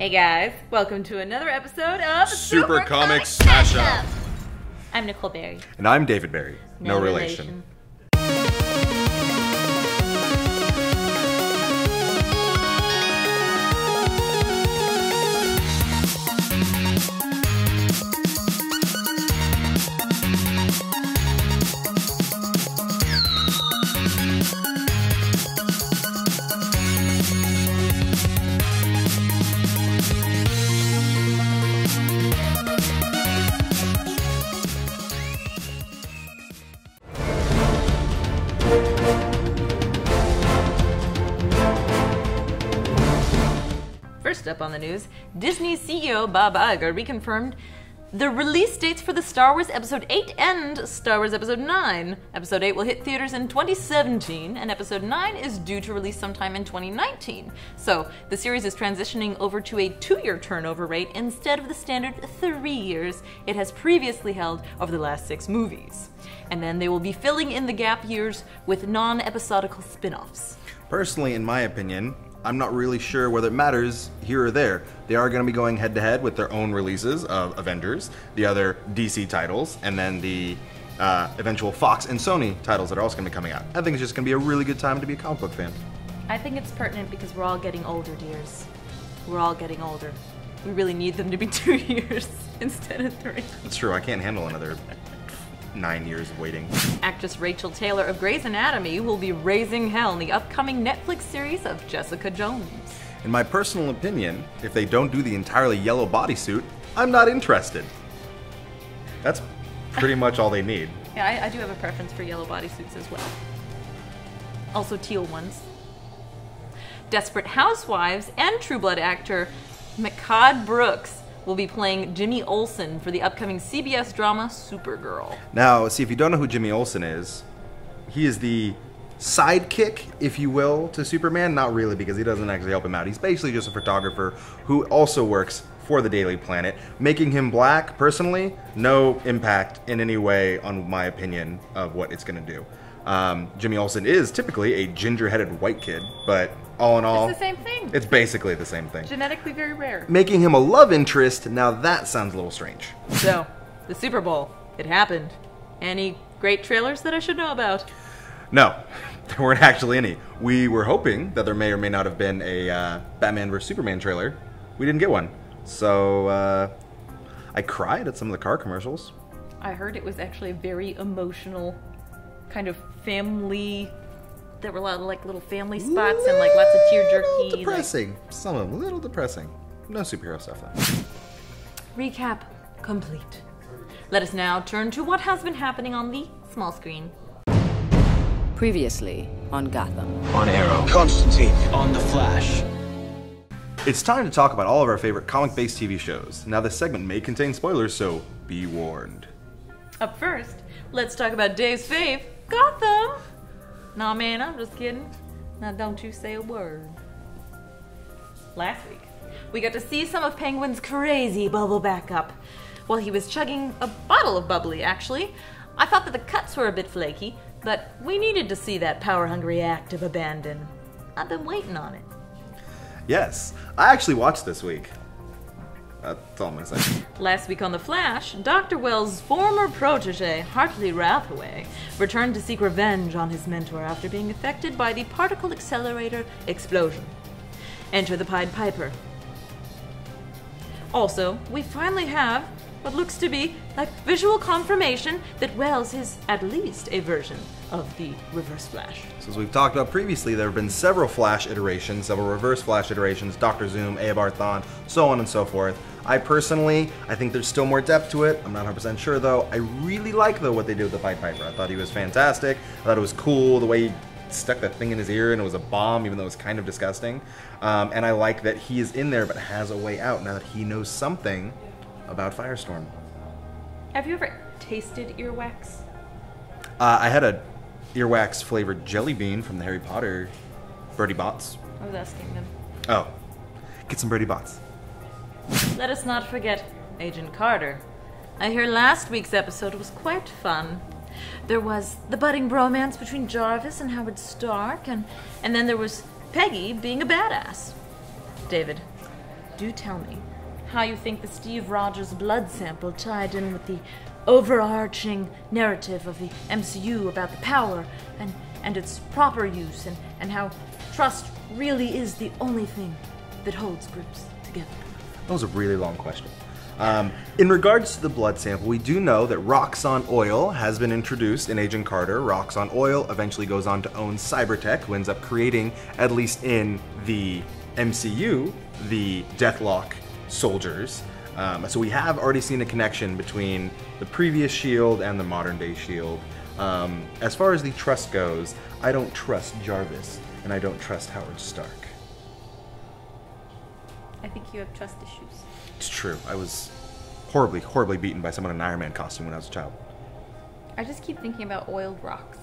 Hey guys, welcome to another episode of Super Comics Mashup. I'm Nicole Berry. And I'm David Berry. No relation. First up on the news, Disney CEO Bob Iger reconfirmed the release dates for the Star Wars Episode 8 and Star Wars Episode 9. Episode 8 will hit theaters in 2017, and Episode 9 is due to release sometime in 2019. So, the series is transitioning over to a 2-year turnover rate instead of the standard 3 years it has previously held over the last 6 movies. And then they will be filling in the gap years with non-episodical spin-offs. Personally, in my opinion, I'm not really sure whether it matters here or there. They are going to be going head-to-head with their own releases of Avengers, the other DC titles, and then the eventual Fox and Sony titles that are also going to be coming out. I think it's just going to be a really good time to be a comic book fan. I think it's pertinent because we're all getting older, dears. We're all getting older. We really need them to be 2 years instead of 3. It's true, I can't handle another 9 years of waiting. Actress Rachel Taylor of Grey's Anatomy will be raising hell in the upcoming Netflix series of Jessica Jones. In my personal opinion, if they don't do the entirely yellow bodysuit, I'm not interested. That's pretty much all they need. Yeah, I do have a preference for yellow bodysuits as well. Also teal ones. Desperate Housewives and True Blood actor Mehcad Brooks will be playing Jimmy Olsen for the upcoming CBS drama Supergirl. Now, see, if you don't know who Jimmy Olsen is, he is the sidekick, if you will, to Superman. Not really, because he doesn't actually help him out. He's basically just a photographer who also works for the Daily Planet. Making him black, personally, no impact in any way on my opinion of what it's going to do. Jimmy Olsen is typically a ginger-headed white kid, but all in all, it's the same thing. It's basically the same thing. Genetically very rare. Making him a love interest, now that sounds a little strange. So, the Super Bowl, it happened. Any great trailers that I should know about? No, there weren't actually any. We were hoping that there may or may not have been a Batman vs. Superman trailer. We didn't get one. So, I cried at some of the car commercials. I heard it was actually a very emotional kind of family. There were a lot of like little family spots and like lots of tear jerky. Depressing. Like, some of them a little depressing. No superhero stuff though. Recap complete. Let us now turn to what has been happening on the small screen. Previously on Gotham. On Arrow. Constantine. On The Flash. It's time to talk about all of our favorite comic-based TV shows. Now this segment may contain spoilers, so be warned. Up first, let's talk about Dave's fave, Gotham. Nah, man, I'm just kidding. Now, don't you say a word. Last week, we got to see some of Penguin's crazy bubble backup. While he was chugging a bottle of bubbly, actually. I thought that the cuts were a bit flaky, but we needed to see that power-hungry act of abandon. I've been waiting on it. Yes, I actually watched this week. That's all I'm gonna say. Last week on The Flash, Dr. Wells' former protege, Hartley Rathaway, returned to seek revenge on his mentor after being affected by the particle accelerator explosion. Enter the Pied Piper. Also, we finally have what looks to be like visual confirmation that Wells is at least a version of the Reverse Flash. So as we've talked about previously, there have been several Flash iterations, several Reverse Flash iterations, Dr. Zoom, Eobard Thawne, so on and so forth. I think there's still more depth to it. I'm not 100% sure though. I really like though what they did with the Pied Piper. I thought he was fantastic. I thought it was cool the way he stuck that thing in his ear and it was a bomb, even though it was kind of disgusting. And I like that he is in there but has a way out now that he knows something about Firestorm. Have you ever tasted earwax? I had a earwax flavored jelly bean from the Harry Potter Birdie Bots. I was asking them. Oh, get some Birdie Bots. Let us not forget Agent Carter. I hear last week's episode was quite fun. There was the budding bromance between Jarvis and Howard Stark, and then there was Peggy being a badass. David, do tell me how you think the Steve Rogers blood sample tied in with the overarching narrative of the MCU about the power and its proper use, and how trust really is the only thing that holds groups together. That was a really long question. In regards to the blood sample, we do know that Roxxon Oil has been introduced in Agent Carter. Roxxon Oil eventually goes on to own Cybertech, who ends up creating, at least in the MCU, the Deathlock soldiers. So we have already seen a connection between the previous S.H.I.E.L.D. and the modern day S.H.I.E.L.D. As far as the trust goes, I don't trust Jarvis, and I don't trust Howard Stark. I think you have trust issues. It's true. I was horribly, horribly beaten by someone in an Iron Man costume when I was a child. I just keep thinking about oiled rocks.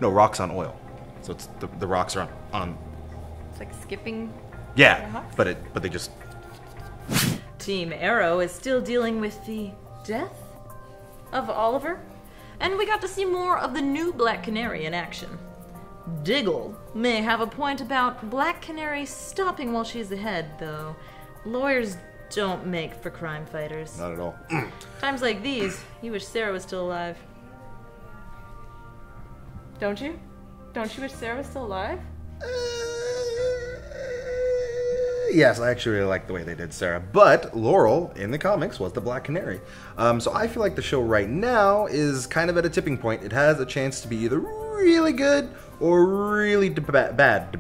No, rocks on oil. So it's the rocks are on. It's like skipping. Yeah, but they just. Team Arrow is still dealing with the death of Oliver, and we got to see more of the new Black Canary in action. Diggle may have a point about Black Canary stopping while she's ahead, though. Lawyers don't make for crime fighters. Not at all. Times like these, you wish Sarah was still alive. Don't you? Don't you wish Sarah was still alive? Yes, I actually really like the way they did Sarah. But Laurel, in the comics, was the Black Canary. So I feel like the show right now is kind of at a tipping point. It has a chance to be either really good or really bad.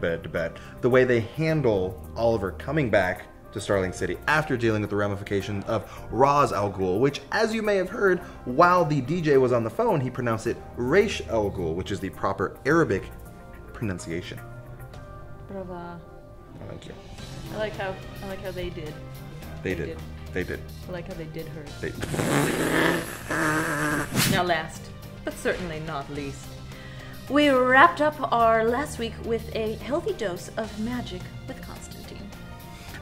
The way they handle Oliver coming back to Starling City after dealing with the ramifications of Ra's al Ghul, which, as you may have heard, while the DJ was on the phone, he pronounced it Raish al Ghul, which is the proper Arabic pronunciation. Brava. Thank you. I like how they did. They did. I like how they did her. They. Now last, but certainly not least, we wrapped up our last week with a healthy dose of magic with Constantine.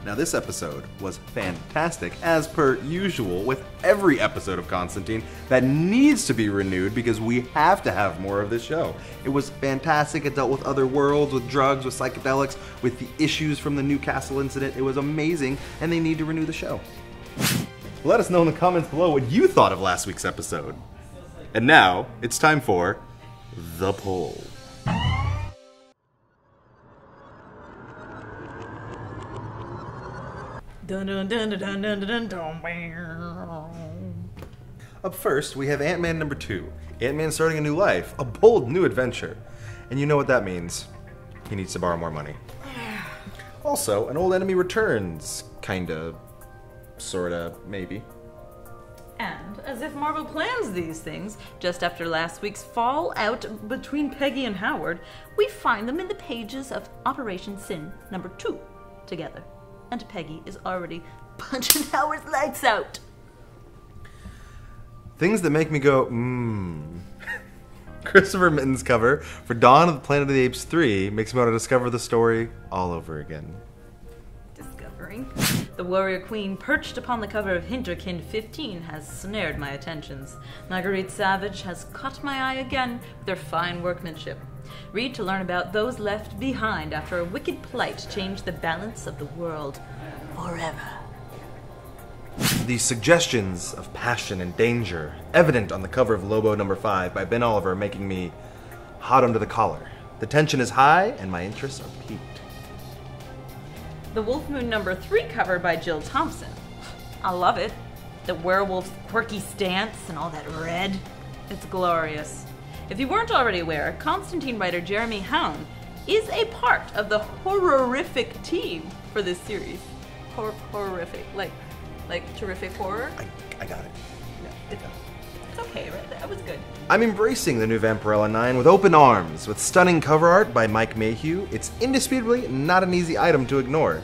Now this episode was fantastic, as per usual with every episode of Constantine that needs to be renewed because we have to have more of this show. It was fantastic. It dealt with other worlds, with drugs, with psychedelics, with the issues from the Newcastle incident. It was amazing, and they need to renew the show. Let us know in the comments below what you thought of last week's episode. And now, it's time for the poll. Dun, dun, dun, dun, dun, dun, dun, Up first, we have Ant-Man #2. Ant-Man starting a new life, a bold new adventure. And you know what that means. He needs to borrow more money. Also, an old enemy returns. Kinda. Sorta. Maybe. And, as if Marvel plans these things, just after last week's fallout between Peggy and Howard, we find them in the pages of Operation Sin #2 together. And Peggy is already punching Howard's lights out. Things that make me go, Christopher Mitten's cover for Dawn of the Planet of the Apes 3 makes me want to discover the story all over again. Discovering? The warrior queen perched upon the cover of Hinterkind 15 has snared my attentions. Marguerite Savage has caught my eye again with their fine workmanship. Read to learn about those left behind after a wicked plight changed the balance of the world forever. The suggestions of passion and danger, evident on the cover of Lobo #5 by Ben Oliver, making me hot under the collar. The tension is high, and my interests are piqued. The Wolf Moon #3 cover by Jill Thompson. I love it. The werewolf's quirky stance and all that red. It's glorious. If you weren't already aware, Constantine writer Jeremy Hound is a part of the horrific team for this series. Horrific, like terrific horror. I got it. It's okay, right? That was good. I'm embracing the new Vampirella 9 with open arms. With stunning cover art by Mike Mayhew, it's indisputably not an easy item to ignore.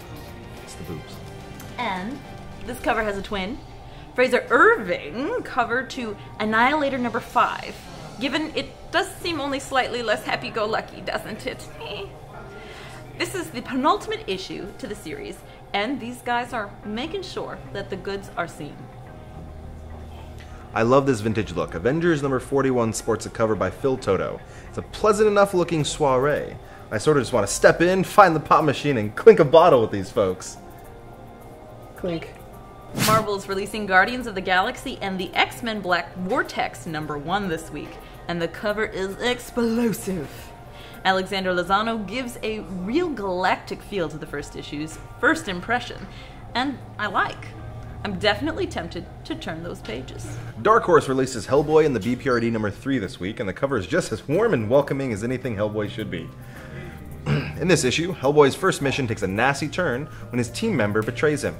It's the boobs. And this cover has a twin. Fraser Irving covered to Annihilator #5. Given it does seem only slightly less happy-go-lucky, doesn't it? This is the penultimate issue to the series, and these guys are making sure that the goods are seen. I love this vintage look. Avengers #41 sports a cover by Phil Toto. It's a pleasant enough looking soiree. I sort of just want to step in, find the pop machine, and clink a bottle with these folks. Clink. Marvel's releasing Guardians of the Galaxy and the Xmen Black Vortex #1 this week, and the cover is explosive. Alexander Lozano gives a real galactic feel to the first issue's first impression, and I'm definitely tempted to turn those pages. Dark Horse releases Hellboy in the BPRD #3 this week, and the cover is just as warm and welcoming as anything Hellboy should be. In this issue, Hellboy's first mission takes a nasty turn when his team member betrays him.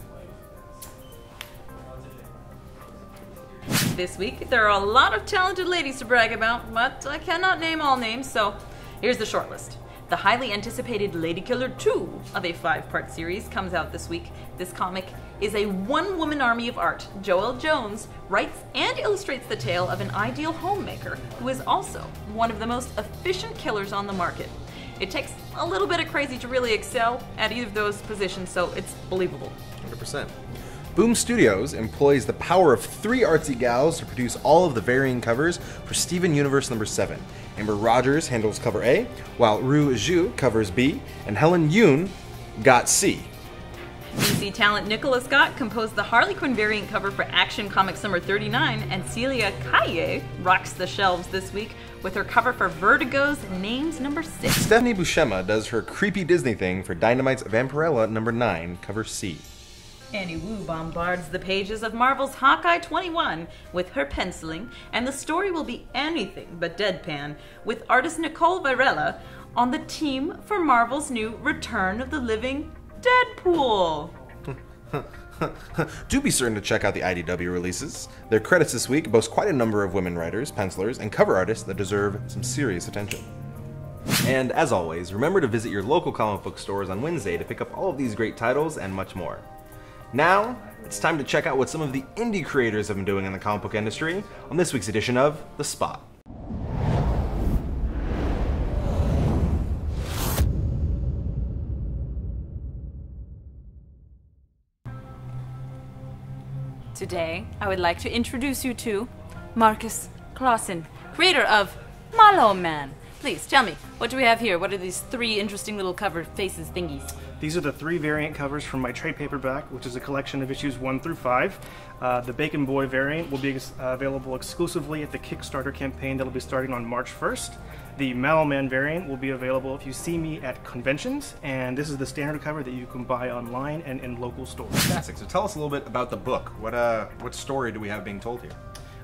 This week, there are a lot of talented ladies to brag about, but I cannot name all names, so here's the shortlist. The highly anticipated Ladykiller 2 of a 5-part series comes out this week. This comic is a one-woman army of art. Joelle Jones writes and illustrates the tale of an ideal homemaker who is also one of the most efficient killers on the market. It takes a little bit of crazy to really excel at either of those positions, so it's believable. 100%. Boom Studios employs the power of 3 artsy gals to produce all of the varying covers for Steven Universe #7. Amber Rogers handles cover A, while Ru Zhu covers B, and Helen Yoon got C. DC talent Nicola Scott composed the Harley Quinn variant cover for Action Comics #39, and Celia Kaye rocks the shelves this week with her cover for Vertigo's Names #6. Stephanie Buscema does her creepy Disney thing for Dynamite's Vampirella #9, cover C. Annie Wu bombards the pages of Marvel's Hawkeye 21 with her penciling, and the story will be anything but deadpan, with artist Nicole Varela on the team for Marvel's new Return of the Living Deadpool. Do be certain to check out the IDW releases. Their credits this week boast quite a number of women writers, pencilers, and cover artists that deserve some serious attention. And as always, remember to visit your local comic book stores on Wednesday to pick up all of these great titles and much more. Now, it's time to check out what some of the indie creators have been doing in the comic book industry on this week's edition of The Spot. Today, I would like to introduce you to Marcus Clawson, creator of Mallow Man. Please tell me, what do we have here? What are these 3 interesting little cover faces thingies? These are the 3 variant covers from my trade paperback, which is a collection of issues 1 through 5. The Bacon Boy variant will be available exclusively at the Kickstarter campaign that will be starting on March 1st. The Mallow Man variant will be available if you see me at conventions, and this is the standard cover that you can buy online and in local stores. Fantastic. So tell us a little bit about the book. What story do we have being told here?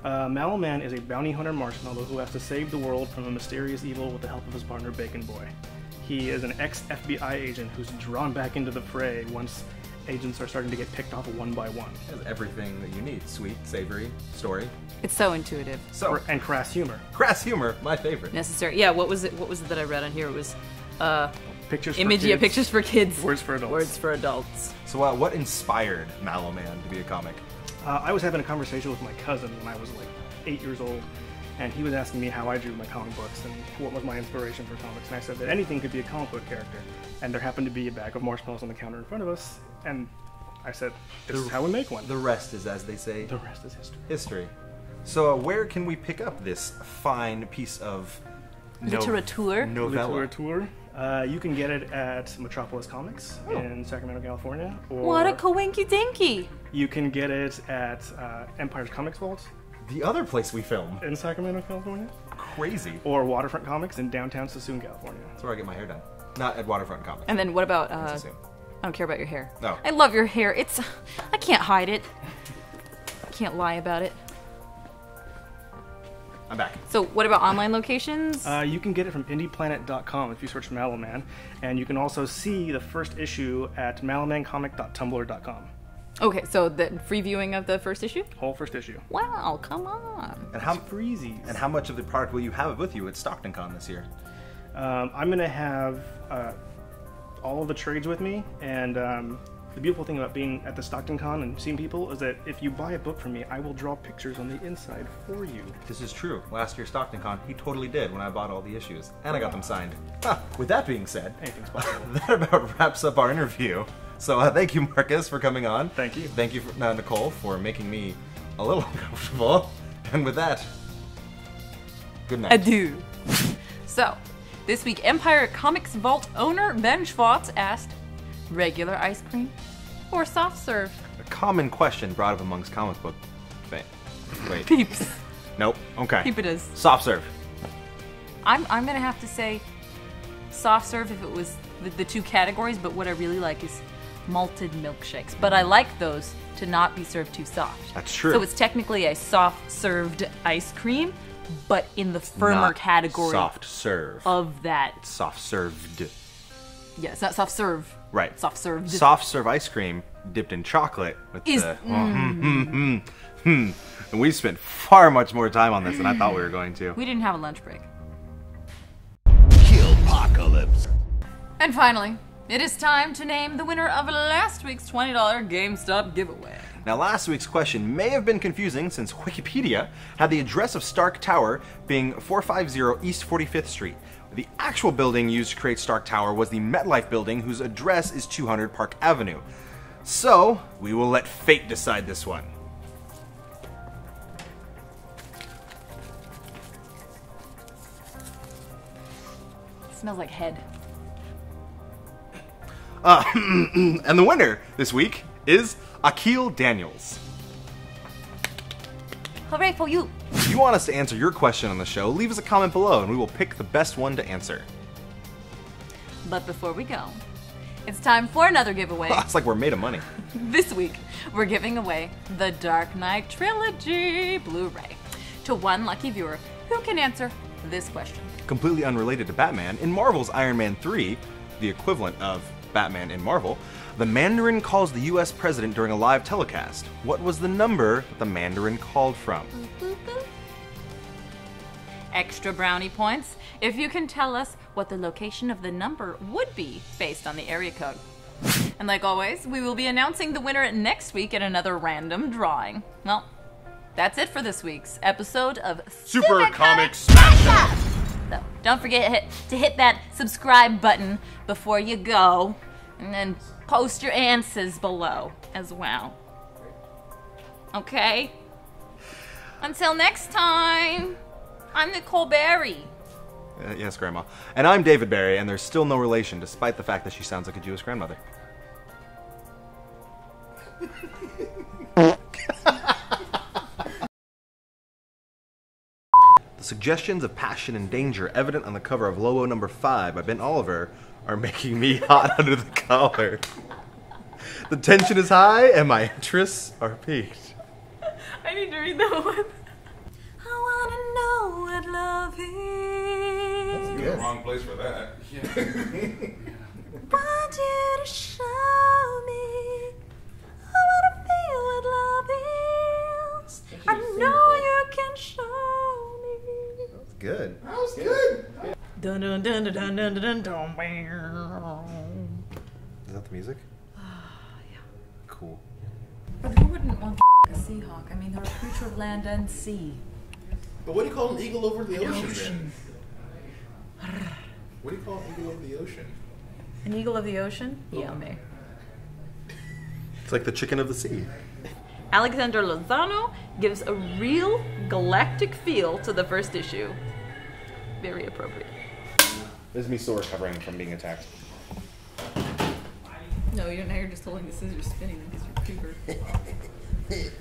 Mallow Man is a bounty hunter marshmallow who has to save the world from a mysterious evil with the help of his partner Bacon Boy. He is an ex-FBI agent who's drawn back into the fray once agents are starting to get picked off one by one. It has everything that you need. Sweet, savory, story. It's so intuitive. And crass humor. Crass humor, my favorite. Necessary. Yeah, what was it that I read on here? It was Pictures for Image, kids. Pictures for kids. Words for adults. Words for adults. So what inspired Mallow Man to be a comic? I was having a conversation with my cousin when I was like 8 years old, and he was asking me how I drew my comic books and what was my inspiration for comics, and I said that anything could be a comic book character, and there happened to be a bag of marshmallows on the counter in front of us, and I said, this is how we make one. The rest is, as they say, The rest is history. history. So where can we pick up this fine piece of Literature? novella? Literature. You can get it at Metropolis Comics in Sacramento, California. Or What a coinky dinky! you can get it at Empire's Comics Vault The other place we film. in Sacramento, California. Crazy. Or Waterfront Comics in downtown Sassoon, California. That's where I get my hair done. Not at Waterfront Comics. And then what about, That's the same. I don't care about your hair. No. I love your hair. I can't hide it. I can't lie about it. I'm back. So what about online locations? You can get it from indieplanet.com if you search Mallow Man, and you can also see the first issue at mallowmancomic.tumblr.com. Okay, so the free viewing of the first issue? Whole first issue. Wow, come on. And how Freezies. And how much of the product will you have with you at StocktonCon this year? I'm going to have all of the trades with me, and the beautiful thing about being at the Stockton Con and seeing people is that if you buy a book from me, I will draw pictures on the inside for you. This is true. Last year StocktonCon, he totally did when I bought all the issues. And I got them signed. With that being said, Anything's possible. that about wraps up our interview. So thank you, Marcus, for coming on. Thank you. Thank you, Nicole, for making me a little uncomfortable. And with that, good night. Adieu. So, This week, Empire Comics Vault owner Ben Schwartz asked, regular ice cream or soft serve? A common question brought up amongst comic book fans. Wait. Peeps. Nope. Okay. Peep it is. Soft serve. I'm gonna have to say soft serve if it was the two categories, but what I really like is malted milkshakes. But I like those to not be served too soft. That's true. So it's technically a soft served ice cream, but in the firmer Not category soft serve. of that. Soft served. Yeah, it's not soft serve. Right. Soft served. Soft serve ice cream dipped in chocolate with Is- the. And we spent far much more time on this than I thought we were going to. We didn't have a lunch break. Killpocalypse. And finally, it is time to name the winner of last week's $20 GameStop giveaway. Now, last week's question may have been confusing since Wikipedia had the address of Stark Tower being 450 East 45th Street. The actual building used to create Stark Tower was the MetLife building, whose address is 200 Park Avenue. So, we will let fate decide this one. It smells like head. And the winner this week is Akil Daniels. Hooray for you! If you want us to answer your question on the show, leave us a comment below and we will pick the best one to answer. But before we go, it's time for another giveaway. It's like we're made of money. This week, we're giving away the Dark Knight Trilogy Blu-ray to one lucky viewer who can answer this question. Completely unrelated to Batman, in Marvel's Iron Man 3, the equivalent of Batman in Marvel, the Mandarin calls the US president during a live telecast. What was the number that the Mandarin called from? Extra brownie points if you can tell us what the location of the number would be based on the area code. And like always, we will be announcing the winner next week in another random drawing. Well, that's it for this week's episode of Super Comic Smash Up! So don't forget to hit that subscribe button before you go, and then post your answers below as well. Okay? Until next time, I'm Nicole Berry. Yes, Grandma. And I'm David Barry, and there's still no relation, despite the fact that she sounds like a Jewish grandmother. The suggestions of passion and danger evident on the cover of Lobo number 5 by Ben Oliver are making me hot under the collar. The tension is high and my interests are piqued. I need to read that one. I wanna know what love is. You're in the wrong place for that. Want you to show me. I wanna feel what love is. I know you can show me. That's good. That was good. Dun dun dun dun dun dun dun dun. Is that the music? Yeah. Cool. But who wouldn't want a Seahawk? I mean, they're a creature of land and sea. But what do you call an eagle over the ocean, then? What do you call an eagle over the ocean? An eagle of the ocean? Yummy. It's like the chicken of the sea. Alexander Lozano gives a real galactic feel to the first issue. Very appropriate. This is me still recovering from being attacked. No, you're now you're just holding the scissors spinning them because you're puber.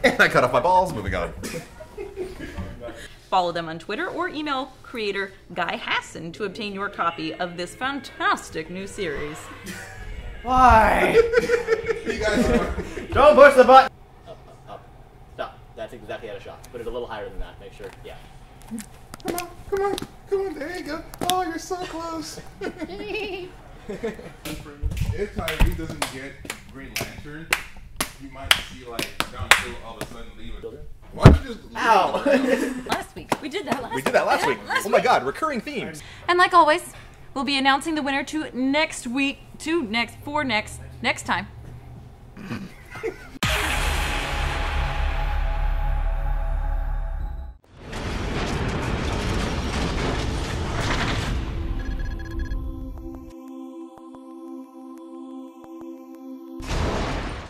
And I cut off my balls. Moving on. Follow them on Twitter or email creator Guy Hassan to obtain your copy of this fantastic new series. Why? You guys are... Don't push the button! Up. Stop. That's exactly how to shot. Put it a little higher than that. Make sure. Yeah. Come on, there you go. Oh, you're so close. If Tyree doesn't get Green Lantern, you might see like John Hill all of a sudden leave it. Why don't you just leave Ow! Last week. We did that last week. We did that last week. Oh my god, recurring themes. And like always, we'll be announcing the winner next time.